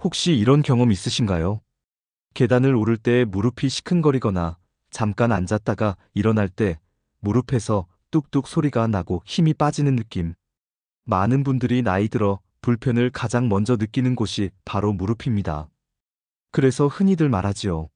혹시 이런 경험 있으신가요? 계단을 오를 때 무릎이 시큰거리거나 잠깐 앉았다가 일어날 때 무릎에서 뚝뚝 소리가 나고 힘이 빠지는 느낌. 많은 분들이 나이 들어 불편을 가장 먼저 느끼는 곳이 바로 무릎입니다. 그래서 흔히들 말하지요.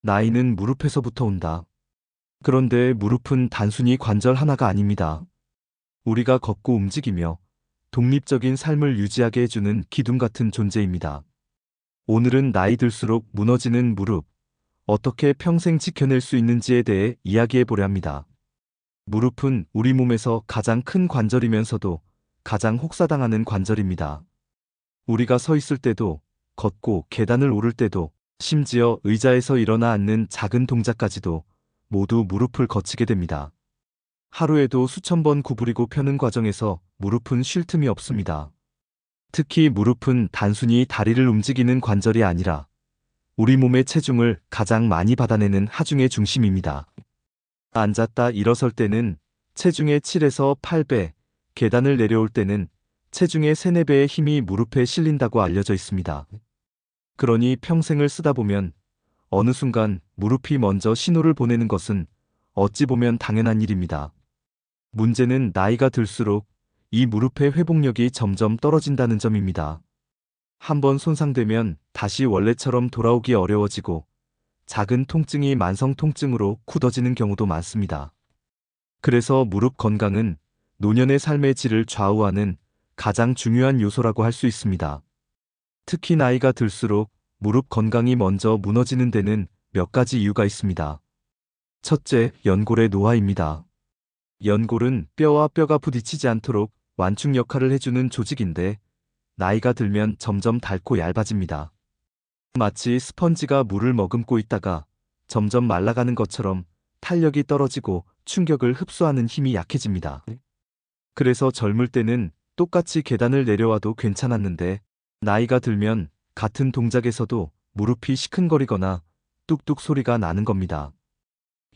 나이는 무릎에서부터 온다. 그런데 무릎은 단순히 관절 하나가 아닙니다. 우리가 걷고 움직이며 독립적인 삶을 유지하게 해주는 기둥 같은 존재입니다. 오늘은 나이 들수록 무너지는 무릎, 어떻게 평생 지켜낼 수 있는지에 대해 이야기해 보려 합니다. 무릎은 우리 몸에서 가장 큰 관절이면서도 가장 혹사당하는 관절입니다. 우리가 서 있을 때도, 걷고 계단을 오를 때도, 심지어 의자에서 일어나 앉는 작은 동작까지도 모두 무릎을 거치게 됩니다. 하루에도 수천 번 구부리고 펴는 과정에서 무릎은 쉴 틈이 없습니다. 특히 무릎은 단순히 다리를 움직이는 관절이 아니라 우리 몸의 체중을 가장 많이 받아내는 하중의 중심입니다. 앉았다 일어설 때는 체중의 7에서 8배, 계단을 내려올 때는 체중의 3, 4배의 힘이 무릎에 실린다고 알려져 있습니다. 그러니 평생을 쓰다 보면 어느 순간 무릎이 먼저 신호를 보내는 것은 어찌 보면 당연한 일입니다. 문제는 나이가 들수록 이 무릎의 회복력이 점점 떨어진다는 점입니다. 한번 손상되면 다시 원래처럼 돌아오기 어려워지고 작은 통증이 만성 통증으로 굳어지는 경우도 많습니다. 그래서 무릎 건강은 노년의 삶의 질을 좌우하는 가장 중요한 요소라고 할 수 있습니다. 특히 나이가 들수록 무릎 건강이 먼저 무너지는 데는 몇 가지 이유가 있습니다. 첫째, 연골의 노화입니다. 연골은 뼈와 뼈가 부딪히지 않도록 완충 역할을 해주는 조직인데 나이가 들면 점점 닳고 얇아집니다. 마치 스펀지가 물을 머금고 있다가 점점 말라가는 것처럼 탄력이 떨어지고 충격을 흡수하는 힘이 약해집니다. 그래서 젊을 때는 똑같이 계단을 내려와도 괜찮았는데 나이가 들면 같은 동작에서도 무릎이 시큰거리거나 뚝뚝 소리가 나는 겁니다.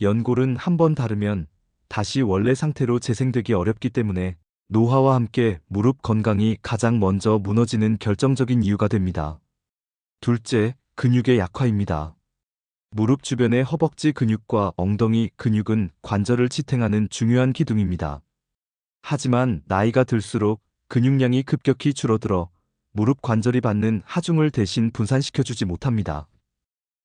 연골은 한번 닳으면 다시 원래 상태로 재생되기 어렵기 때문에 노화와 함께 무릎 건강이 가장 먼저 무너지는 결정적인 이유가 됩니다. 둘째, 근육의 약화입니다. 무릎 주변의 허벅지 근육과 엉덩이 근육은 관절을 지탱하는 중요한 기둥입니다. 하지만 나이가 들수록 근육량이 급격히 줄어들어 무릎 관절이 받는 하중을 대신 분산시켜주지 못합니다.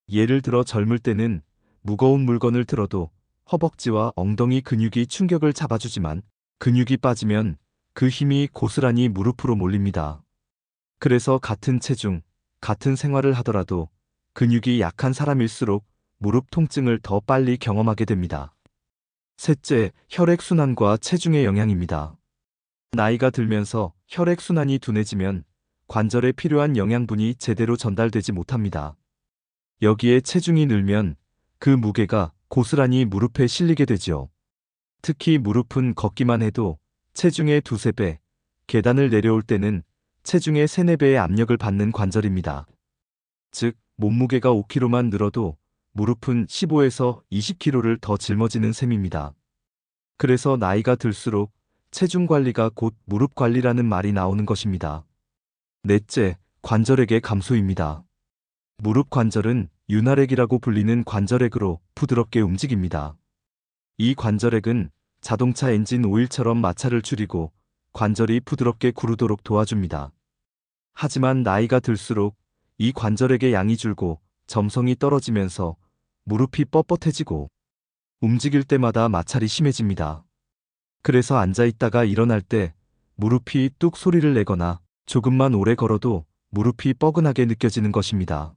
예를 들어 젊을 때는 무거운 물건을 들어도 허벅지와 엉덩이 근육이 충격을 잡아주지만 근육이 빠지면 그 힘이 고스란히 무릎으로 몰립니다. 그래서 같은 체중, 같은 생활을 하더라도 근육이 약한 사람일수록 무릎 통증을 더 빨리 경험하게 됩니다. 셋째, 혈액순환과 체중의 영향입니다. 나이가 들면서 혈액순환이 둔해지면 관절에 필요한 영양분이 제대로 전달되지 못합니다. 여기에 체중이 늘면 그 무게가 고스란히 무릎에 실리게 되죠. 특히 무릎은 걷기만 해도 체중의 2, 3배, 계단을 내려올 때는 체중의 3, 4배의 압력을 받는 관절입니다. 즉, 몸무게가 5kg만 늘어도 무릎은 15에서 20kg를 더 짊어지는 셈입니다. 그래서 나이가 들수록 체중 관리가 곧 무릎 관리라는 말이 나오는 것입니다. 넷째, 관절액의 감소입니다. 무릎 관절은 윤활액이라고 불리는 관절액으로 부드럽게 움직입니다. 이 관절액은 자동차 엔진 오일처럼 마찰을 줄이고 관절이 부드럽게 구르도록 도와줍니다. 하지만 나이가 들수록 이 관절액의 양이 줄고 점성이 떨어지면서 무릎이 뻣뻣해지고 움직일 때마다 마찰이 심해집니다. 그래서 앉아있다가 일어날 때 무릎이 뚝 소리를 내거나 조금만 오래 걸어도 무릎이 뻐근하게 느껴지는 것입니다.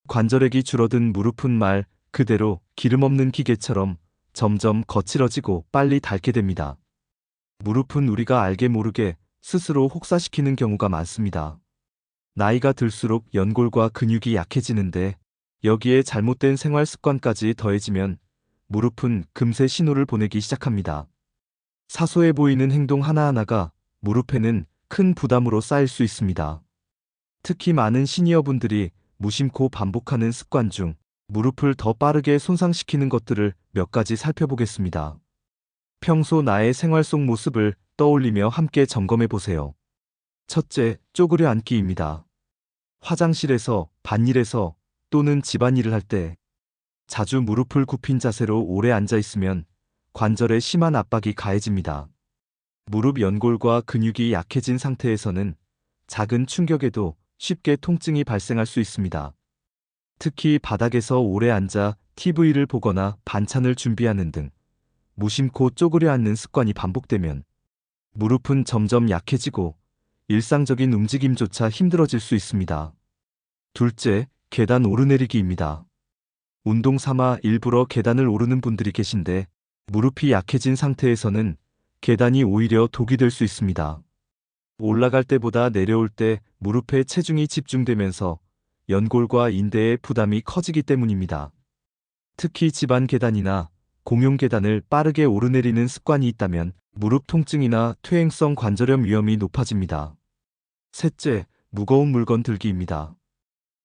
관절액이 줄어든 무릎은 말 그대로 기름 없는 기계처럼 점점 거칠어지고 빨리 닳게 됩니다. 무릎은 우리가 알게 모르게 스스로 혹사시키는 경우가 많습니다. 나이가 들수록 연골과 근육이 약해지는데 여기에 잘못된 생활 습관까지 더해지면 무릎은 금세 신호를 보내기 시작합니다. 사소해 보이는 행동 하나하나가 무릎에는 큰 부담으로 쌓일 수 있습니다. 특히 많은 시니어분들이 무심코 반복하는 습관 중 무릎을 더 빠르게 손상시키는 것들을 몇 가지 살펴보겠습니다. 평소 나의 생활 속 모습을 떠올리며 함께 점검해 보세요. 첫째, 쪼그려 앉기입니다. 화장실에서, 밭일에서 또는 집안일을 할 때 자주 무릎을 굽힌 자세로 오래 앉아 있으면 관절에 심한 압박이 가해집니다. 무릎 연골과 근육이 약해진 상태에서는 작은 충격에도 쉽게 통증이 발생할 수 있습니다. 특히 바닥에서 오래 앉아 TV를 보거나 반찬을 준비하는 등 무심코 쪼그려 앉는 습관이 반복되면 무릎은 점점 약해지고 일상적인 움직임조차 힘들어질 수 있습니다. 둘째, 계단 오르내리기입니다. 운동 삼아 일부러 계단을 오르는 분들이 계신데 무릎이 약해진 상태에서는 계단이 오히려 독이 될 수 있습니다. 올라갈 때보다 내려올 때 무릎에 체중이 집중되면서 연골과 인대의 부담이 커지기 때문입니다. 특히 집안 계단이나 공용 계단을 빠르게 오르내리는 습관이 있다면 무릎 통증이나 퇴행성 관절염 위험이 높아집니다. 셋째, 무거운 물건 들기입니다.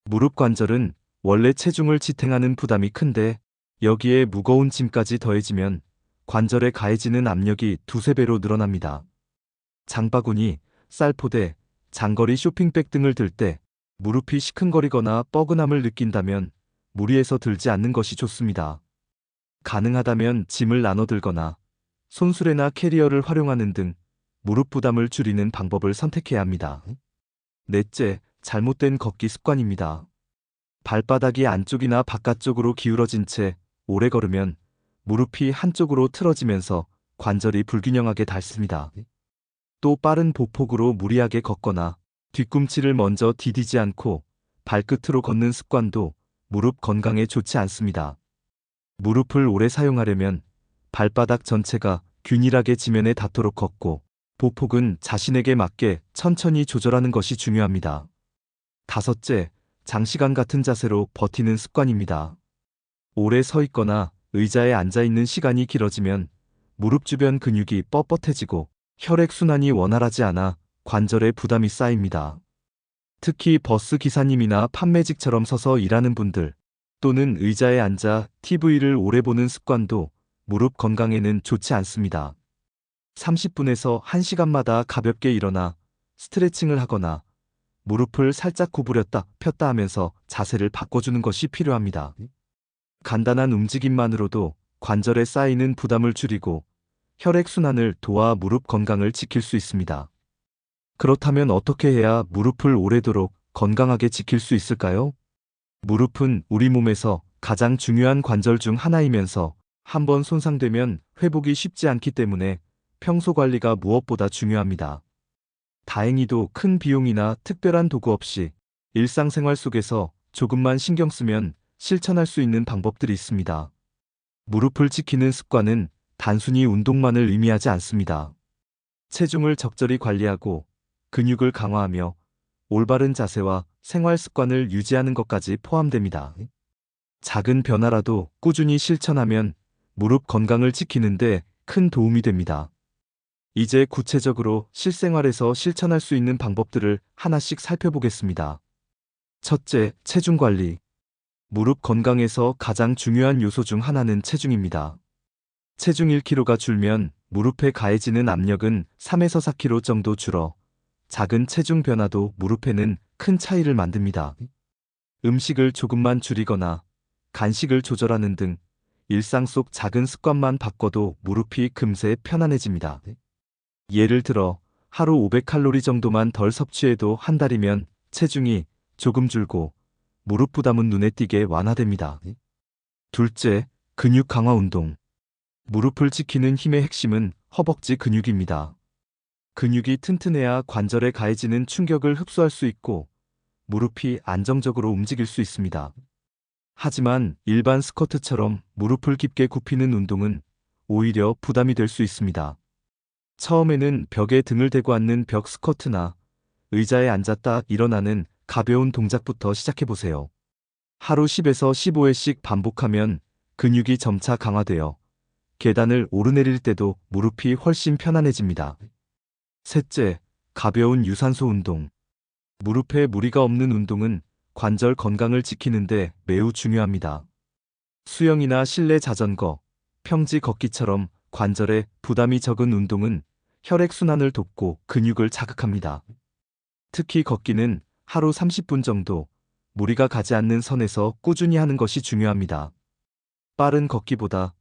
무릎 관절은 원래 체중을 지탱하는 부담이 큰데 여기에 무거운 짐까지 더해지면 관절에 가해지는 압력이 두세 배로 늘어납니다. 장바구니, 쌀포대, 장거리 쇼핑백 등을 들 때 무릎이 시큰거리거나 뻐근함을 느낀다면 무리해서 들지 않는 것이 좋습니다. 가능하다면 짐을 나눠 들거나 손수레나 캐리어를 활용하는 등 무릎 부담을 줄이는 방법을 선택해야 합니다. 넷째, 잘못된 걷기 습관입니다. 발바닥이 안쪽이나 바깥쪽으로 기울어진 채 오래 걸으면 무릎이 한쪽으로 틀어지면서 관절이 불균형하게 닳습니다. 또 빠른 보폭으로 무리하게 걷거나 뒤꿈치를 먼저 디디지 않고 발끝으로 걷는 습관도 무릎 건강에 좋지 않습니다. 무릎을 오래 사용하려면 발바닥 전체가 균일하게 지면에 닿도록 걷고 보폭은 자신에게 맞게 천천히 조절하는 것이 중요합니다. 다섯째, 장시간 같은 자세로 버티는 습관입니다. 오래 서 있거나 의자에 앉아 있는 시간이 길어지면 무릎 주변 근육이 뻣뻣해지고 혈액순환이 원활하지 않아 관절에 부담이 쌓입니다. 특히 버스 기사님이나 판매직처럼 서서 일하는 분들 또는 의자에 앉아 TV를 오래 보는 습관도 무릎 건강에는 좋지 않습니다. 30분에서 1시간마다 가볍게 일어나 스트레칭을 하거나 무릎을 살짝 구부렸다 폈다 하면서 자세를 바꿔주는 것이 필요합니다. 간단한 움직임만으로도 관절에 쌓이는 부담을 줄이고 혈액순환을 도와 무릎 건강을 지킬 수 있습니다. 그렇다면 어떻게 해야 무릎을 오래도록 건강하게 지킬 수 있을까요? 무릎은 우리 몸에서 가장 중요한 관절 중 하나이면서 한번 손상되면 회복이 쉽지 않기 때문에 평소 관리가 무엇보다 중요합니다. 다행히도 큰 비용이나 특별한 도구 없이 일상생활 속에서 조금만 신경 쓰면 실천할 수 있는 방법들이 있습니다. 무릎을 지키는 습관은 단순히 운동만을 의미하지 않습니다. 체중을 적절히 관리하고 근육을 강화하며 올바른 자세와 생활 습관을 유지하는 것까지 포함됩니다. 작은 변화라도 꾸준히 실천하면 무릎 건강을 지키는데 큰 도움이 됩니다. 이제 구체적으로 실생활에서 실천할 수 있는 방법들을 하나씩 살펴보겠습니다. 첫째, 체중 관리. 무릎 건강에서 가장 중요한 요소 중 하나는 체중입니다. 체중 1kg가 줄면 무릎에 가해지는 압력은 3에서 4kg 정도 줄어 작은 체중 변화도 무릎에는 큰 차이를 만듭니다. 음식을 조금만 줄이거나 간식을 조절하는 등 일상 속 작은 습관만 바꿔도 무릎이 금세 편안해집니다. 예를 들어 하루 500칼로리 정도만 덜 섭취해도 한 달이면 체중이 조금 줄고 무릎 부담은 눈에 띄게 완화됩니다. 둘째, 근육 강화 운동. 무릎을 지키는 힘의 핵심은 허벅지 근육입니다. 근육이 튼튼해야 관절에 가해지는 충격을 흡수할 수 있고 무릎이 안정적으로 움직일 수 있습니다. 하지만 일반 스쿼트처럼 무릎을 깊게 굽히는 운동은 오히려 부담이 될 수 있습니다. 처음에는 벽에 등을 대고 앉는 벽 스쿼트나 의자에 앉았다 일어나는 가벼운 동작부터 시작해보세요. 하루 10에서 15회씩 반복하면 근육이 점차 강화되어 계단을 오르내릴 때도 무릎이 훨씬 편안해집니다. 셋째, 가벼운 유산소 운동. 무릎에 무리가 없는 운동은 관절 건강을 지키는데 매우 중요합니다. 수영이나 실내 자전거, 평지 걷기처럼 관절에 부담이 적은 운동은 혈액순환을 돕고 근육을 자극합니다. 특히 걷기는 하루 30분 정도 무리가 가지 않는 선에서 꾸준히 하는 것이 중요합니다. 빠른 걷기보다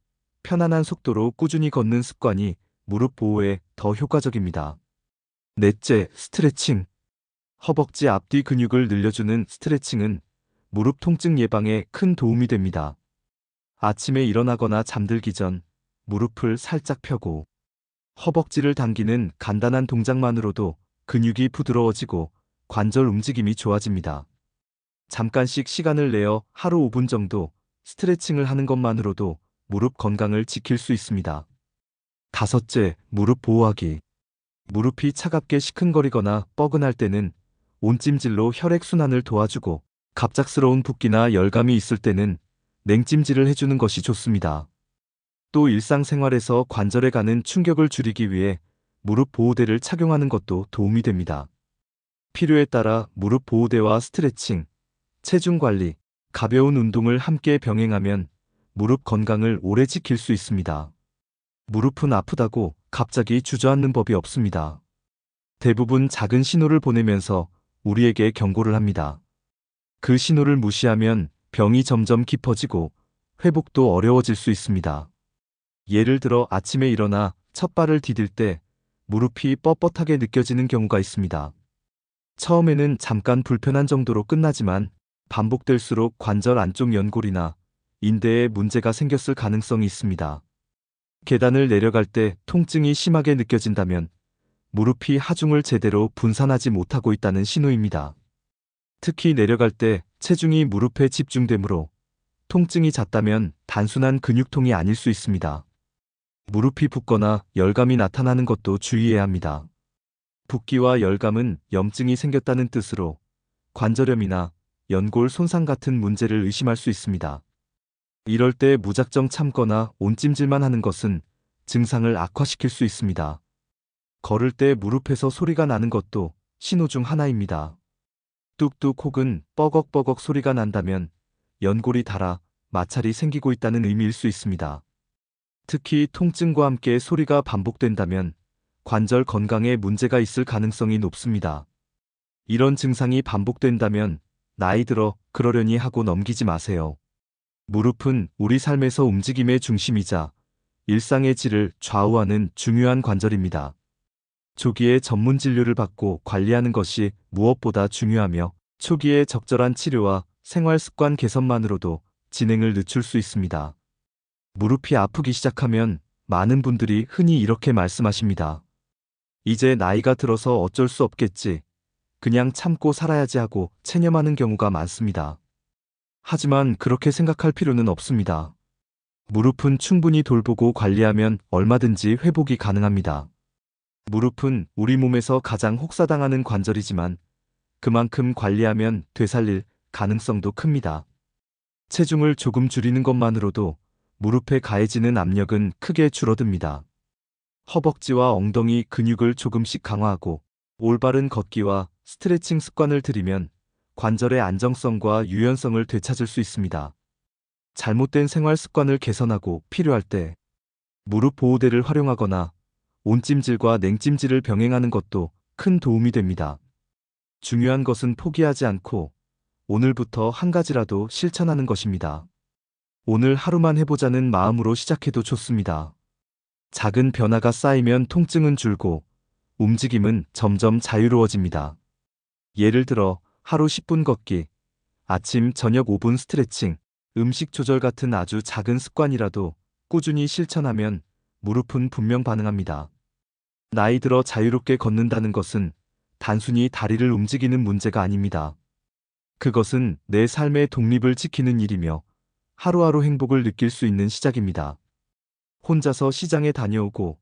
편안한 속도로 꾸준히 걷는 습관이 무릎 보호에 더 효과적입니다. 넷째, 스트레칭. 허벅지 앞뒤 근육을 늘려주는 스트레칭은 무릎 통증 예방에 큰 도움이 됩니다. 아침에 일어나거나 잠들기 전 무릎을 살짝 펴고 허벅지를 당기는 간단한 동작만으로도 근육이 부드러워지고 관절 움직임이 좋아집니다. 잠깐씩 시간을 내어 하루 5분 정도 스트레칭을 하는 것만으로도 무릎 건강을 지킬 수 있습니다. 다섯째, 무릎 보호하기. 무릎이 차갑게 시큰거리거나 뻐근할 때는 온찜질로 혈액순환을 도와주고 갑작스러운 붓기나 열감이 있을 때는 냉찜질을 해주는 것이 좋습니다. 또 일상생활에서 관절에 가는 충격을 줄이기 위해 무릎 보호대를 착용하는 것도 도움이 됩니다. 필요에 따라 무릎 보호대와 스트레칭, 체중 관리, 가벼운 운동을 함께 병행하면 무릎 건강을 오래 지킬 수 있습니다. 무릎은 아프다고 갑자기 주저앉는 법이 없습니다. 대부분 작은 신호를 보내면서 우리에게 경고를 합니다. 그 신호를 무시하면 병이 점점 깊어지고 회복도 어려워질 수 있습니다. 예를 들어 아침에 일어나 첫 발을 디딜 때 무릎이 뻣뻣하게 느껴지는 경우가 있습니다. 처음에는 잠깐 불편한 정도로 끝나지만 반복될수록 관절 안쪽 연골이나 인대에 문제가 생겼을 가능성이 있습니다. 계단을 내려갈 때 통증이 심하게 느껴진다면 무릎이 하중을 제대로 분산하지 못하고 있다는 신호입니다. 특히 내려갈 때 체중이 무릎에 집중되므로 통증이 잦다면 단순한 근육통이 아닐 수 있습니다. 무릎이 붓거나 열감이 나타나는 것도 주의해야 합니다. 붓기와 열감은 염증이 생겼다는 뜻으로 관절염이나 연골 손상 같은 문제를 의심할 수 있습니다. 이럴 때 무작정 참거나 온찜질만 하는 것은 증상을 악화시킬 수 있습니다. 걸을 때 무릎에서 소리가 나는 것도 신호 중 하나입니다. 뚝뚝 혹은 뻐걱뻐걱 소리가 난다면 연골이 닳아 마찰이 생기고 있다는 의미일 수 있습니다. 특히 통증과 함께 소리가 반복된다면 관절 건강에 문제가 있을 가능성이 높습니다. 이런 증상이 반복된다면 나이 들어 그러려니 하고 넘기지 마세요. 무릎은 우리 삶에서 움직임의 중심이자 일상의 질을 좌우하는 중요한 관절입니다. 조기에 전문 진료를 받고 관리하는 것이 무엇보다 중요하며 초기에 적절한 치료와 생활 습관 개선만으로도 진행을 늦출 수 있습니다. 무릎이 아프기 시작하면 많은 분들이 흔히 이렇게 말씀하십니다. 이제 나이가 들어서 어쩔 수 없겠지. 그냥 참고 살아야지 하고 체념하는 경우가 많습니다. 하지만 그렇게 생각할 필요는 없습니다. 무릎은 충분히 돌보고 관리하면 얼마든지 회복이 가능합니다. 무릎은 우리 몸에서 가장 혹사당하는 관절이지만 그만큼 관리하면 되살릴 가능성도 큽니다. 체중을 조금 줄이는 것만으로도 무릎에 가해지는 압력은 크게 줄어듭니다. 허벅지와 엉덩이 근육을 조금씩 강화하고 올바른 걷기와 스트레칭 습관을 들이면 관절의 안정성과 유연성을 되찾을 수 있습니다. 잘못된 생활 습관을 개선하고 필요할 때 무릎 보호대를 활용하거나 온찜질과 냉찜질을 병행하는 것도 큰 도움이 됩니다. 중요한 것은 포기하지 않고 오늘부터 한 가지라도 실천하는 것입니다. 오늘 하루만 해보자는 마음으로 시작해도 좋습니다. 작은 변화가 쌓이면 통증은 줄고 움직임은 점점 자유로워집니다. 예를 들어 하루 10분 걷기, 아침, 저녁 5분 스트레칭, 음식 조절 같은 아주 작은 습관이라도 꾸준히 실천하면 무릎은 분명 반응합니다. 나이 들어 자유롭게 걷는다는 것은 단순히 다리를 움직이는 문제가 아닙니다. 그것은 내 삶의 독립을 지키는 일이며 하루하루 행복을 느낄 수 있는 시작입니다. 혼자서 시장에 다녀오고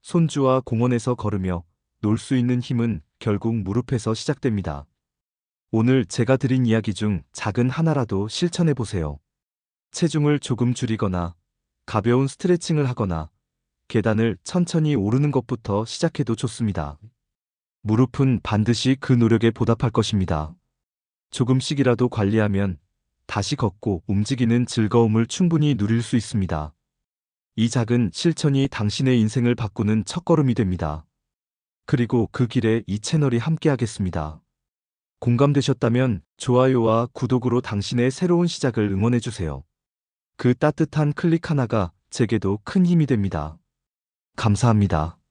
손주와 공원에서 걸으며 놀 수 있는 힘은 결국 무릎에서 시작됩니다. 오늘 제가 드린 이야기 중 작은 하나라도 실천해 보세요. 체중을 조금 줄이거나 가벼운 스트레칭을 하거나 계단을 천천히 오르는 것부터 시작해도 좋습니다. 무릎은 반드시 그 노력에 보답할 것입니다. 조금씩이라도 관리하면 다시 걷고 움직이는 즐거움을 충분히 누릴 수 있습니다. 이 작은 실천이 당신의 인생을 바꾸는 첫걸음이 됩니다. 그리고 그 길에 이 채널이 함께하겠습니다. 공감되셨다면 좋아요와 구독으로 당신의 새로운 시작을 응원해주세요. 그 따뜻한 클릭 하나가 제게도 큰 힘이 됩니다. 감사합니다.